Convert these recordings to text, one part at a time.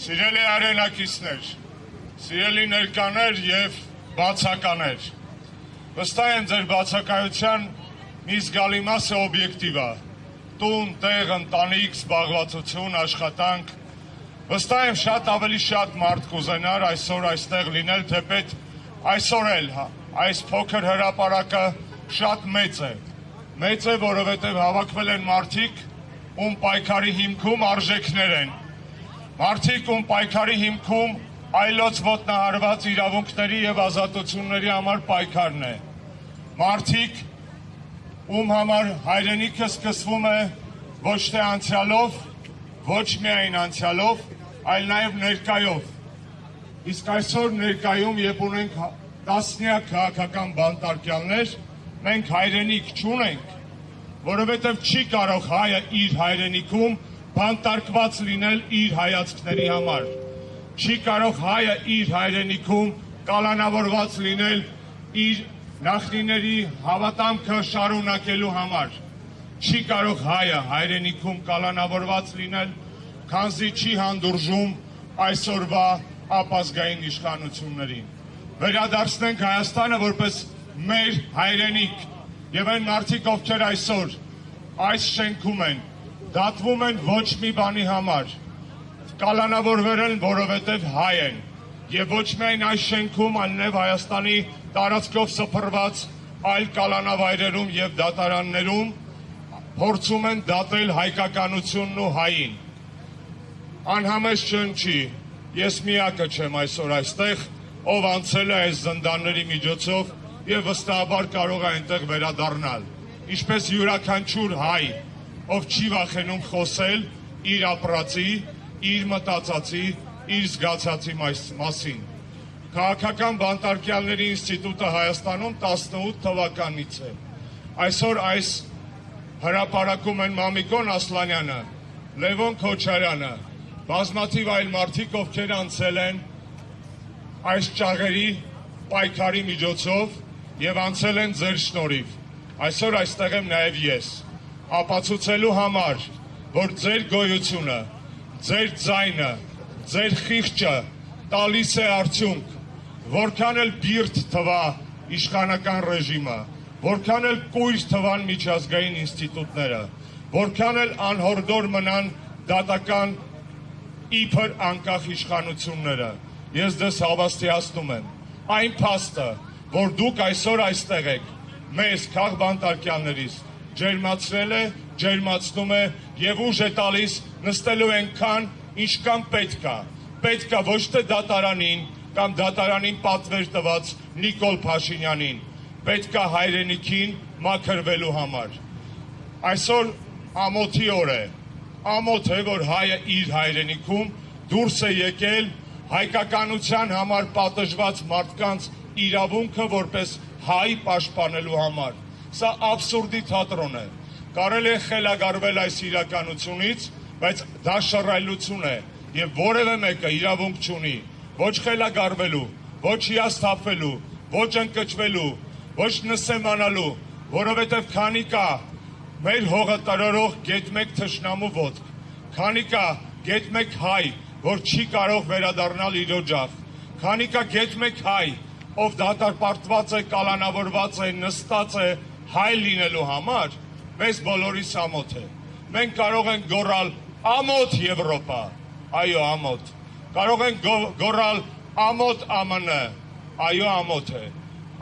Սիրելի արենակիցներ, սիրելի ներկաներ և բացականեր, վստահ եմ ձեր բացակայության մի զգալի մասը օբյեկտիվ է, տուն, տեղ, ընտանիք, զբաղվածություն, աշխատանք, վստահ եմ շատ ավելի շատ մարդ կուզենար այսօր այստեղ լինել, թեպետ այսօր էլ այս փոքր հրապարակը շատ մեծ է, որովհետև հավաքվել են մարդիկ, ում պայքարի հիմքում արժեքներ են, մարդիկ, ում պայքարի հիմքում այլոց ոտնահարված իրավունքների և ազատությունների համար պայքարն է, մարդիկ, ում համար հայրենիքը սկսվում է ոչ թե անցյալով, ոչ միայն անցյալով, այլ նաև ներկայով, իսկ այսօր ներկայում, երբ ունենք տասնյակ քաղաքական բանտարկյալներ, մենք հայրենիք չունենք, որովհետև չի կարող հայը իր հայրենիքում բանտարկված լինել իր հայացքների համար, չի կարող հայը իր հայրենիքում կալանավորված լինել իր նախնիների հավատամքը շարունակելու համար, չի կարող հայը հայրենիքում կալանավորված լինել, քանզի չի հանդուրժում այսօրվա ապազգային իշխանություններին։ Վերադարձնենք Հայաստանը որպես մեր հայրենիք և այն մարդիկ, ովքեր այսօր այս շենքում են, դատվում են ոչ մի բանի համար, կալանավորվել են, որովհետև հայ են, և ոչ միայն այս շենքում, այլ նաև Հայաստանի տարածքով սփռված այլ կալանավայրերում և դատարաններում փորձում են դատել հայկականությունն ու հային։ Անհամեստ չընչի, ես միակը չեմ այսօր այստեղ, ով անցել է այս զնդանների միջոցով և վստահաբար կարող է այնտեղ վերադառնալ, ինչպես յուրաքանչյուր հայ, ով չի վախենում խոսել իր ապրածի, իր մտածածի, իր զգացածի մասին։ Քաղաքական բանտարկյալների ինստիտուտը Հայաստանում 18 թվականից է։ Այսօր այս հրապարակում են Մամիկոն Ասլանյանը, Լևոն Քոչարյանը, բազմաթիվ այլ մարդիկ, ովքեր անցել են այս ճաղերի պայքարի միջոցով և անցել են ձեր շնորհիվ։ Այսօր այստեղ եմ նաև ես, ապացուցելու համար, որ ձեր գոյությունը, ձեր ձայնը, ձեր խիղճը տալիս է արդյունք, որքան էլ բիրտ թվա իշխանական ռեժիմը, որքան էլ կույր թվան միջազգային ինստիտուտները, որքան էլ անհորդոր մնան դատական իբր անկախ իշխանությունները, ես դες հավաստիացնում եմ, այն փաստը, որ դուք այսօր այստեղ եք, մեզ քաղբանտարկյալներից ջերմացրել է, ջերմացնում է և ուժ է տալիս նստելու այնքան, ինչքան պետք է ոչ թե դատարանին կամ դատարանին պատվեր տված Նիկոլ Փաշինյանին, պետք է հայրենիքին մաքրվելու համար։ Այսօր ամոթի օր է, ամոթ է, որ հայը իր հայրենիքում դուրս է եկել հայկականության համար պատժված մարդկանց իրավունքը որպես հայ պաշտպանելու համար։ Սա աբսուրդի թատրոն է։ Կարելի է խելագարվել այս իրականությունից, բայց դա շռայլություն է և որևէ մեկը իրավունք չունի ոչ խելագարվելու, ոչ հիասթափվելու, ոչ ընկճվելու, ոչ նսեմանալու, որովհետև քանի կա մեր հողը տրորող գեթ մեկ թշնամու ոտք, քանի կա գեթ մեկ հայ, որ չի կարող վերադառնալ իր օջախ, քանի կա գեթ մեկ հայ, ով դատապարտված է, կալանավորված է, նստած է հայ լինելու համար, մեզ բոլորիս ամոթ է։ Մենք կարող ենք գոռալ ամոթ Եվրոպա, այո ամոթ, կարող ենք գոռալ ամոթ ԱՄՆ, այո ամոթ է,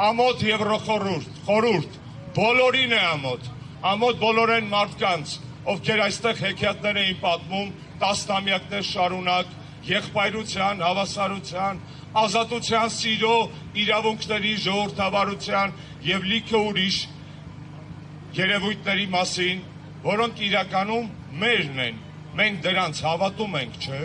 ամոթ Եվրոխորհուրդ, բոլորին է ամոթ բոլոր են մարդկանց, ովքեր այստեղ հեքիաթներ էին պատմում տասնամյակներ շարունակ, եղբայրության, հավասարության, ազատության, սիրո, իրավունքների, ժողովրդավարության և լիքը ուրիշ երևույթների մասին, որոնք իրականում մերն են, մենք դրանց հավատում ենք, չէ՞։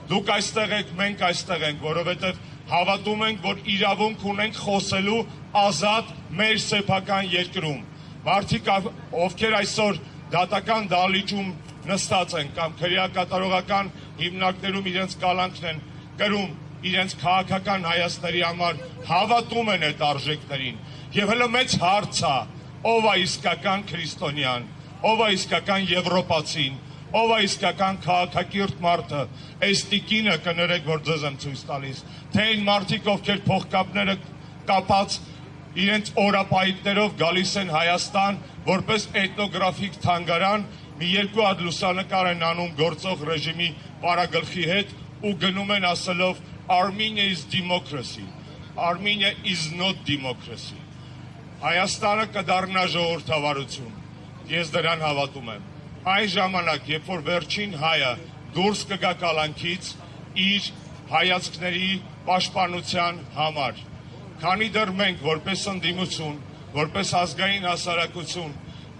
Դուք այստեղ եք, մենք այստեղ ենք, որովհետև հավատում ենք, որ իրավունք ունենք խոսելու ազատ մեր սեփական երկրում։ Մարդիկ, ովքեր այսօր դատական դահլիճում նստած են կամ քրեակատարողական հիմնարկներում իրենց կալանքն են կրում, իրենց քաղաքական հայացքների համար հավատում են այդ արժեքներին։ Եվ հələ մեծ հարց է, ով է իսկական քրիստոնյան, ով է իսկական եվրոպացին, ով է իսկական քաղաքակիրթ մարդը, այս տիկինը կներեք, որ ձեզ եմ ցույց տալիս, թե այն մարդիկ, ովքեր փողկապները կապած իրենց օրապայիկներով գալիս են Հայաստան, որպես էթնոգրաֆիկ թանգարան, մի երկու հատ լուսանկար են անում գործող ռեժիմի պարագլխի հետ ու գնում են ասելով Armenia is democracy, Armenia is not democracy. Հայաստանը կդառնա ժողովրդավարություն, ես դրան հավատում եմ. Այն ժամանակ, երբ որ վերջին հայը դուրս կգա կալանքից իր հայացքների պաշտպանության համար, քանի դեռ մենք որպես ընդդիմություն, որպես ազգային հասարակություն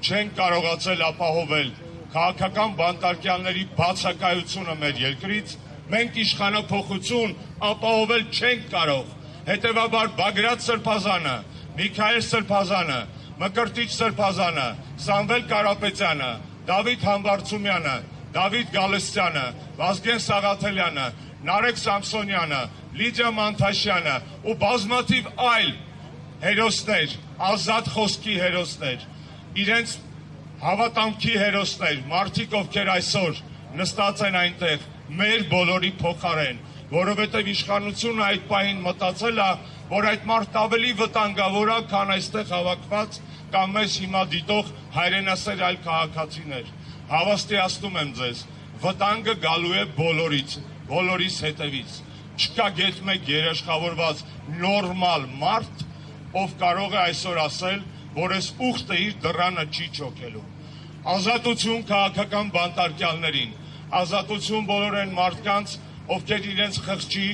չենք կարողացել ապահովել քաղաքական բանտարկյալների բացակայությունը մեր երկրից, մենք իշխանափոխություն ապահովել չենք կարող, հետևաբար Բագրատ Սրբազանը, Միքայել Սրբազանը, Մկրտիչ Սրբազանը, Սամվել Կարապետյանը, Դավիթ Համբարձումյանը, Դավիթ Գալստյանը, Վազգեն Սաղաթելյանը, Նարեկ Սամսոնյանը, Լիդիա Մանթաշյանը ու բազմաթիվ այլ հերոսներ, ազատ խոսքի հերոսներ, իրենց հավատամքի հերոսներ, մարդիկ, ովքեր այսօր նստած են այնտեղ մեր բոլորի փոխարեն, որովհետև իշխանությունը այդ պահին մտածել է, որ այդ մարդը ավելի վտանգավոր է, քան այստեղ հավաքված կամ մեզ հիմա դիտող հայրենասեր այլ քաղաքացիներ։ Հավաստիացնում եմ ձեզ, վտանգը գալու է բոլորիս հետևից։ Չկա գեթ մեկ երաշխավորված նորմալ մարդ, ով կարող է այսօր ասել, որ այս ուխտը իր դռանը չի չոքելու։ Ազատություն քաղաքական բանտարկյալներին, ազատություն բոլոր այն մարդկանց, ովքեր իրենց խղճի,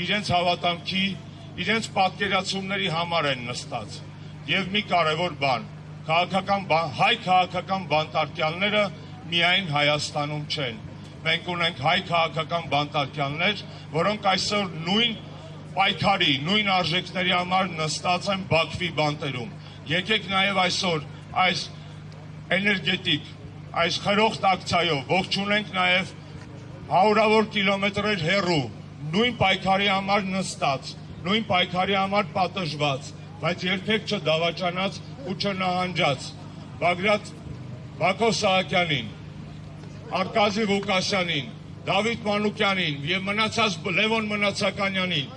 իրենց հավատամքի, իրենց պատկերացումների համար են նստած։ Եվ մի կարևոր բան, հայ քաղաքական բանտարկյալները միայն Հայաստանում չեն։ Մենք ունենք հայ քաղաքական բանտարկյալներ, որոնք այսօր նույն պայքարի, նույն արժեքների համար նստած են Բաքվի բանտերում։ Եկեք նաև այսօր այս էներգետիկ, այս խրոխտ ակցիայով ողջունենք նաև հարյուրավոր կիլոմետրեր հեռու, նույն պայքարի համար նստած, նույն պայքարի համար պատժված, բայց երբեք չդավաճանած ու չնահանջած Բակո Սահակյանին, Արկադի Ղուկասյանին, Դավիթ Մանուկյանին և մնացած Լևոն Մնացականյանին,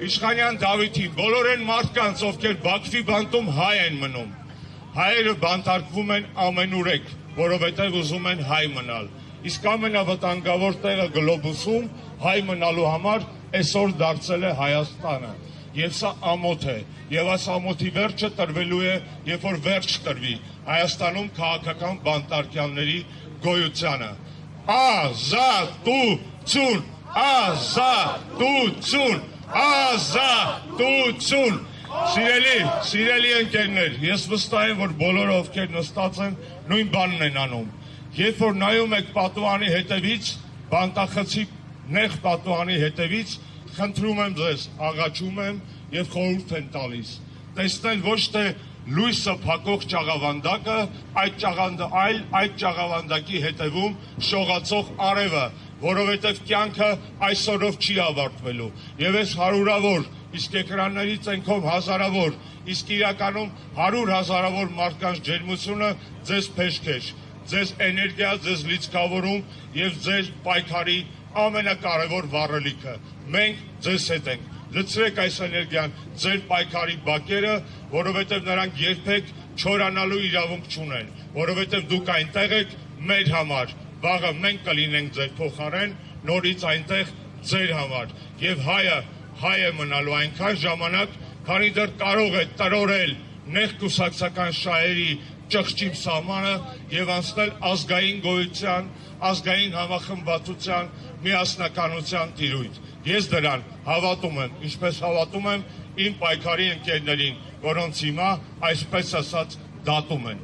Իշխանյան Դավիթին, բոլոր այն մարդկանց, ովքեր Բաքվի բանտում հայ են մնում, հայերը բանտարկվում են ամենուրեք, որովհետև ուզում են հայ մնալ, իսկ ամենավտանգավոր տեղը գլոբուսում հայ մնալու համար այսօր դարձել է Հայաստանը, և սա ամոթ է, և այս ամոթի վերջը տրվելու է, երբ որ վերջ տրվի Հայաստանում քաղաքական բանտարկյալների գոյությանը։ Ազատություն, ազատություն, ազատություն։ Սիրելի ընկերներ, ես վստահ եմ, որ բոլորը, ովքեր նստած են, նույն բանն են անում։ Երբ որ նայում եք պատուհանի հետևից, բանտախցի նեղ պատուհանի հետևից, խնդրում եմ ձեզ, աղաչում եմ և խորհուրդ եմ տալիս, տեսնել ոչ թե լույսը փակող ճաղավանդակը, այդ ճաղավանդակի հետևում շողացող արևը, որովհետև կյանքը այսօրով չի ավարտվելու, և այս հարյուրավոր, իսկ էկրանների ծենքով հազարավոր, իսկ իրականում 100 հազարավոր մարդկանց ջերմությունը ձեզ փեշքեր, ձեզ էներգիա, ձեզ լիցքավորում և ձեր պայքարի ամենակարևոր վառելիքը։ Մենք ձեզ հետ ենք։ Լցրեք այս էներգիան ձեր պայքարի բակերը, որովհետև նրանք երբեք չորանալու իրավունք չունեն, որովհետև դուք այնտեղ եք մեր համար, վաղը մենք կլինենք ձեր փոխարեն, նորից այնտեղ ձեր համար։ Եվ հայ է մնալու այնքան ժամանակ, քանի դեռ կարող է տրորել նեղ կուսակցական շահերի ճղճիմ սահմանը և անցնել ազգային գոյության, ազգային համախմբվածության, միասնականության տիրույթ։ Ես դրան հավատում եմ, ինչպես հավատում եմ իմ պայքարի ընկերներին, որոնց հիմա այսպես ասած դատում են։